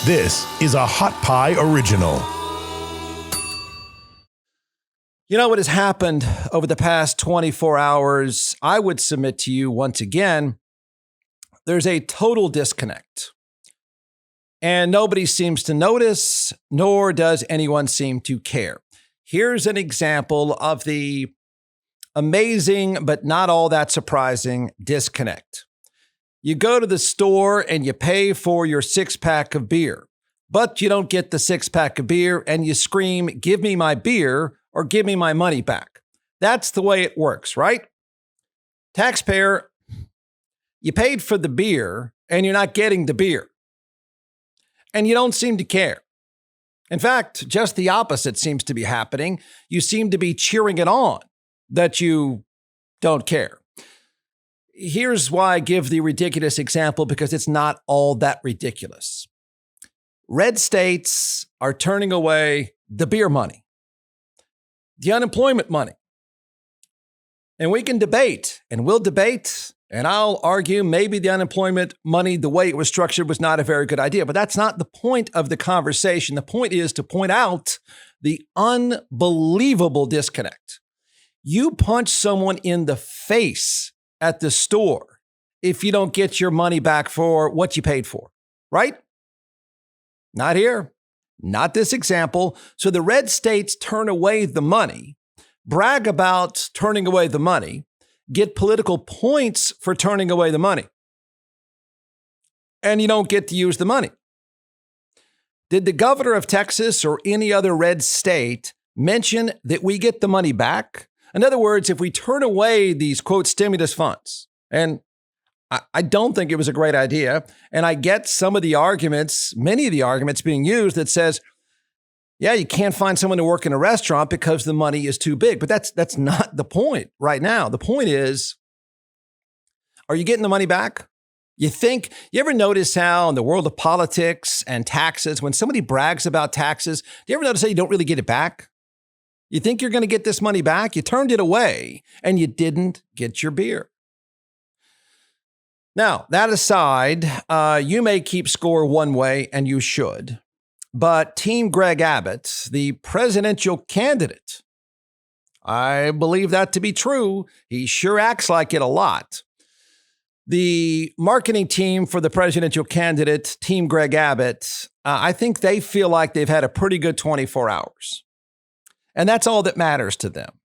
This is a Hot Pie Original. You know what has happened over the past 24 hours? I would submit to you once again, there's a total disconnect. And nobody seems to notice, nor does anyone seem to care. Here's an example of the amazing, but not all that surprising disconnect. You go to the store and you pay for your 6-pack of beer, but you don't get the 6-pack of beer and you scream, "Give me my beer," or "Give me my money back." That's the way it works, right? Taxpayer, you paid for the beer and you're not getting the beer. And you don't seem to care. In fact, just the opposite seems to be happening. You seem to be cheering it on that you don't care. Here's why I give the ridiculous example, because it's not all that ridiculous. Red states are turning away the beer money, the unemployment money. And we can debate, and we'll debate, and I'll argue maybe the unemployment money, the way it was structured, was not a very good idea. But that's not the point of the conversation. The point is to point out the unbelievable disconnect. You punch someone in the face at the store if you don't get your money back for what you paid for, right? Not here. Not this example. So the red states turn away the money, brag about turning away the money, get political points for turning away the money, and you don't get to use the money. Did the governor of Texas or any other red state mention that we get the money back? In other words, if we turn away these, quote, stimulus funds, and I don't think it was a great idea, and I get some of the arguments, many of the arguments being used that says, yeah, you can't find someone to work in a restaurant because the money is too big. But that's not the point right now. The point is, are you getting the money back? You ever notice how in the world of politics and taxes, when somebody brags about taxes, do you ever notice how you don't really get it back? You think you're going to get this money back? You turned it away and you didn't get your beer. Now, that aside, you may keep score one way, and you should. But Team Greg Abbott, the presidential candidate, I believe that to be true. He sure acts like it a lot. The marketing team for the presidential candidate, Team Greg Abbott, I think they feel like they've had a pretty good 24 hours. And that's all that matters to them.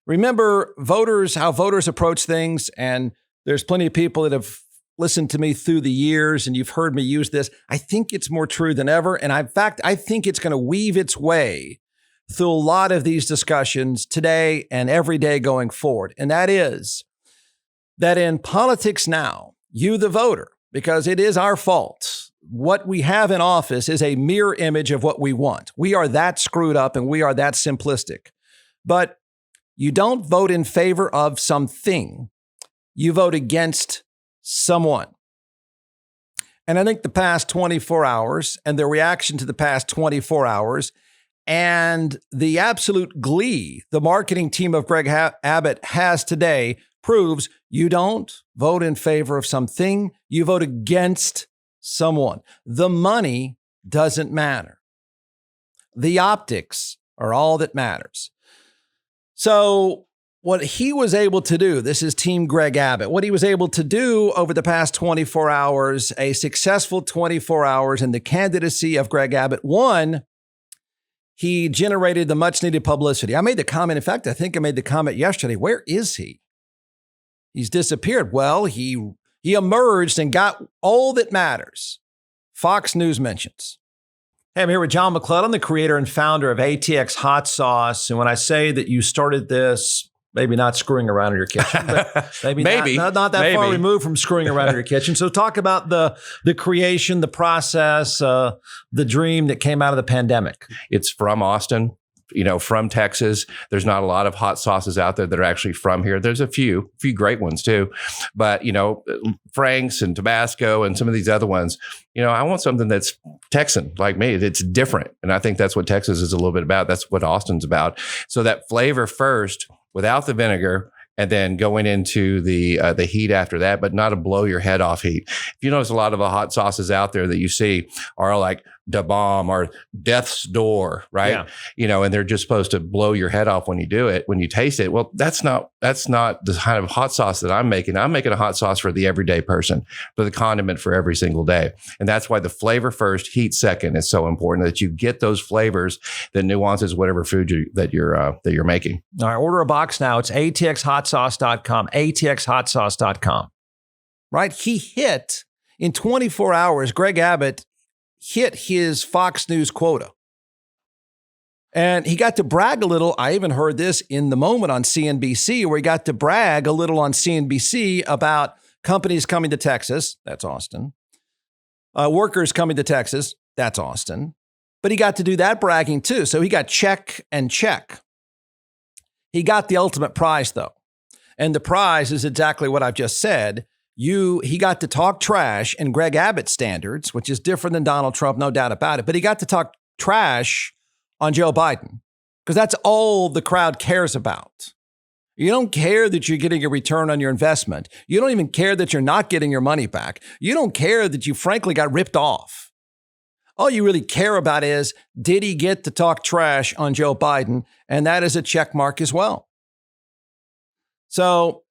Remember how voters approach things, and there's plenty of people that have listened to me through the years, and you've heard me use this. I think it's more true than ever. And in fact, I think it's going to weave its way through a lot of these discussions today and every day going forward. And that is that in politics now, you, the voter, because it is our fault, what we have in office is a mirror image of what we want. We are that screwed up and we are that simplistic. But you don't vote in favor of something. You vote against someone. And I think the past 24 hours and the reaction to the past 24 hours and the absolute glee the marketing team of Greg Abbott has today proves you don't vote in favor of something. You vote against someone. The money doesn't matter. The optics are all that matters. So what he was able to do, this is Team Greg Abbott, what he was able to do over the past 24 hours, a successful 24 hours in the candidacy of Greg Abbott. One, he generated the much needed publicity. I made the comment. In fact, I think I made the comment yesterday. Where is he? He's disappeared. Well, he emerged and got all that matters. Fox News mentions. Hey, I'm here with John McClellan, the creator and founder of ATX Hot Sauce. And when I say that you started this, maybe not screwing around in your kitchen, but maybe not that far removed from screwing around in your kitchen. So talk about the creation, the process, the dream that came out of the pandemic. It's from Austin. From Texas. There's not a lot of hot sauces out there that are actually from here. There's a few great ones too. But, Frank's and Tabasco and some of these other ones, I want something that's Texan like me. It's different. And I think that's what Texas is a little bit about. That's what Austin's about. So that flavor first, without the vinegar, and then going into the heat after that, but not a blow your head off heat. If you notice, a lot of the hot sauces out there that you see are like Da Bomb or Death's Door, right? Yeah. And they're just supposed to blow your head off when you do it, when you taste it. Well, that's not the kind of hot sauce that I'm making. I'm making a hot sauce for the everyday person, for the condiment for every single day. And that's why the flavor first, heat second is so important, that you get those flavors, the nuances, whatever food that you're making. All right, order a box now. It's atxhotsauce.com, atxhotsauce.com. Right? He hit in 24 hours, Greg Abbott hit his Fox News quota. And he got to brag a little. I even heard this in the moment on CNBC, where he got to brag a little on CNBC about companies coming to Texas. That's Austin. Workers coming to Texas. That's Austin. But he got to do that bragging too. So he got check and check. He got the ultimate prize though. And the prize is exactly what I've just said. He got to talk trash in Greg Abbott standards, which is different than Donald Trump, no doubt about it. But he got to talk trash on Joe Biden, because that's all the crowd cares about. You don't care that you're getting a return on your investment. You don't even care that you're not getting your money back. You don't care that you frankly got ripped off. All you really care about is, did he get to talk trash on Joe Biden? And that is a check mark as well. So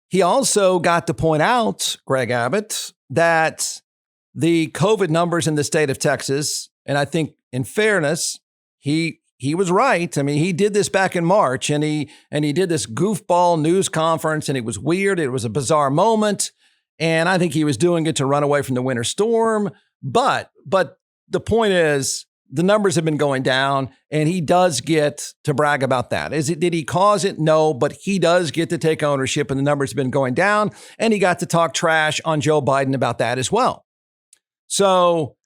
he also got to point out, Greg Abbott, that the COVID numbers in the state of Texas, and I think in fairness, he was right. I mean, he did this back in March, and he did this goofball news conference, and it was weird. It was a bizarre moment, and I think he was doing it to run away from the winter storm. But the point is, the numbers have been going down, and he does get to brag about that. Did he cause it? No, but he does get to take ownership, and the numbers have been going down, and he got to talk trash on Joe Biden about that as well. So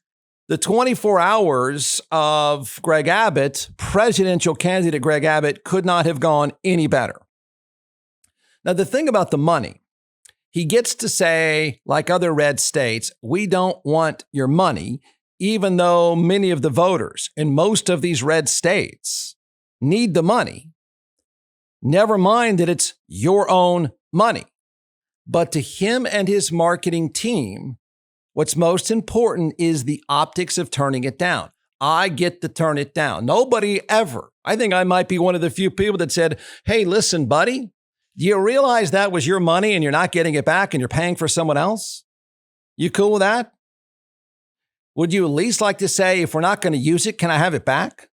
the 24 hours of Greg Abbott, presidential candidate Greg Abbott, could not have gone any better. Now, the thing about the money, he gets to say, like other red states, we don't want your money, even though many of the voters in most of these red states need the money. Never mind that it's your own money. But to him and his marketing team, what's most important is the optics of turning it down. I get to turn it down. Nobody ever. I think I might be one of the few people that said, hey, listen, buddy, do you realize that was your money and you're not getting it back and you're paying for someone else? You cool with that? Would you at least like to say, if we're not going to use it, can I have it back?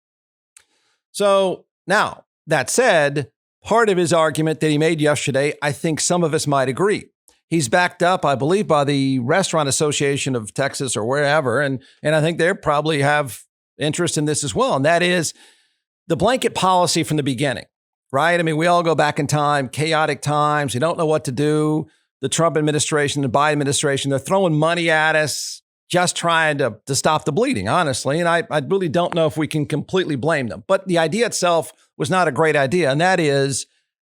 So now, that said, part of his argument that he made yesterday, I think some of us might agree. He's backed up, I believe, by the Restaurant Association of Texas or wherever. And I think they probably have interest in this as well. And that is the blanket policy from the beginning, right? I mean, we all go back in time, chaotic times. You don't know what to do. The Trump administration, the Biden administration, they're throwing money at us, just trying to stop the bleeding, honestly. And I really don't know if we can completely blame them. But the idea itself was not a great idea. And that is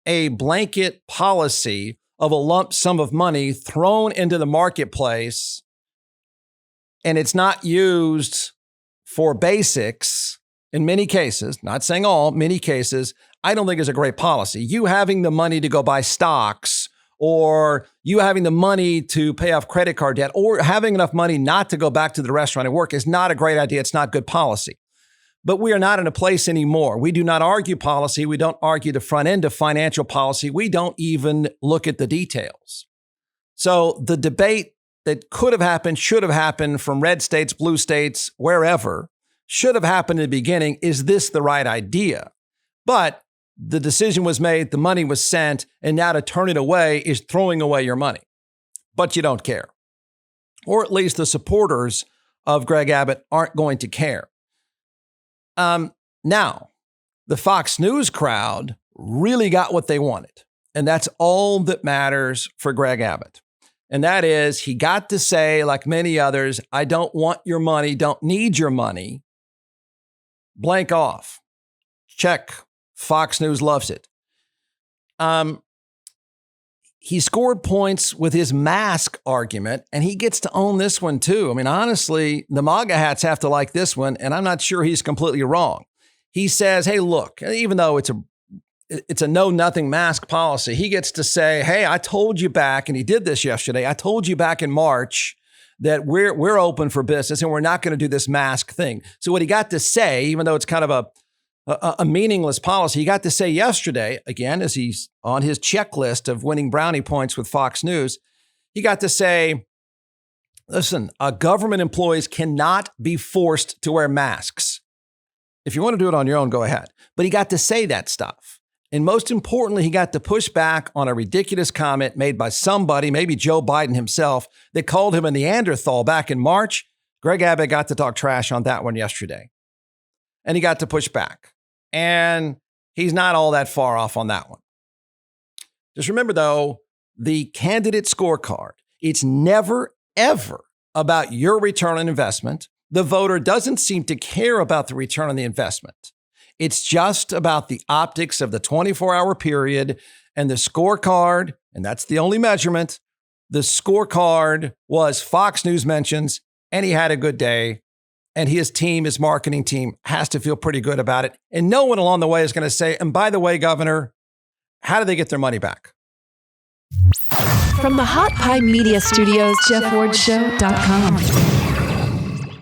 a blanket policy of a lump sum of money thrown into the marketplace, and it's not used for basics in many cases, not saying all, many cases, I don't think is a great policy. You having the money to go buy stocks, or you having the money to pay off credit card debt, or having enough money not to go back to the restaurant and work is not a great idea. It's not good policy. But we are not in a place anymore. We do not argue policy. We don't argue the front end of financial policy. We don't even look at the details. So the debate that could have happened, should have happened from red states, blue states, wherever, should have happened in the beginning. Is this the right idea? But the decision was made, the money was sent, and now to turn it away is throwing away your money. But you don't care. Or at least the supporters of Greg Abbott aren't going to care. Now, the Fox News crowd really got what they wanted. And that's all that matters for Greg Abbott. And that is, he got to say, like many others, I don't want your money, don't need your money. Blank off. Check. Fox News loves it. He scored points with his mask argument, and he gets to own this one too. I mean, honestly, the MAGA hats have to like this one, and I'm not sure he's completely wrong. He says, hey, look, even though it's it's a know-nothing mask policy. He gets to say, hey, I told you back, and he did this yesterday, I told you back in March that we're open for business and we're not going to do this mask thing. So what he got to say, even though it's kind of a meaningless policy, he got to say yesterday, again, as he's on his checklist of winning brownie points with Fox News, he got to say, listen, government employees cannot be forced to wear masks. If you want to do it on your own, go ahead. But he got to say that stuff. And most importantly, he got to push back on a ridiculous comment made by somebody, maybe Joe Biden himself, that called him a Neanderthal back in March. Greg Abbott got to talk trash on that one yesterday. And he got to push back. And he's not all that far off on that one. Just remember, though, the candidate scorecard, it's never, ever about your return on investment. The voter doesn't seem to care about the return on the investment. It's just about the optics of the 24-hour period and the scorecard, and that's the only measurement. The scorecard was Fox News mentions, and he had a good day, and his team, his marketing team, has to feel pretty good about it. And no one along the way is going to say, and by the way, Governor, how do they get their money back? From the Hot Pie Media Studios, JeffWardShow.com.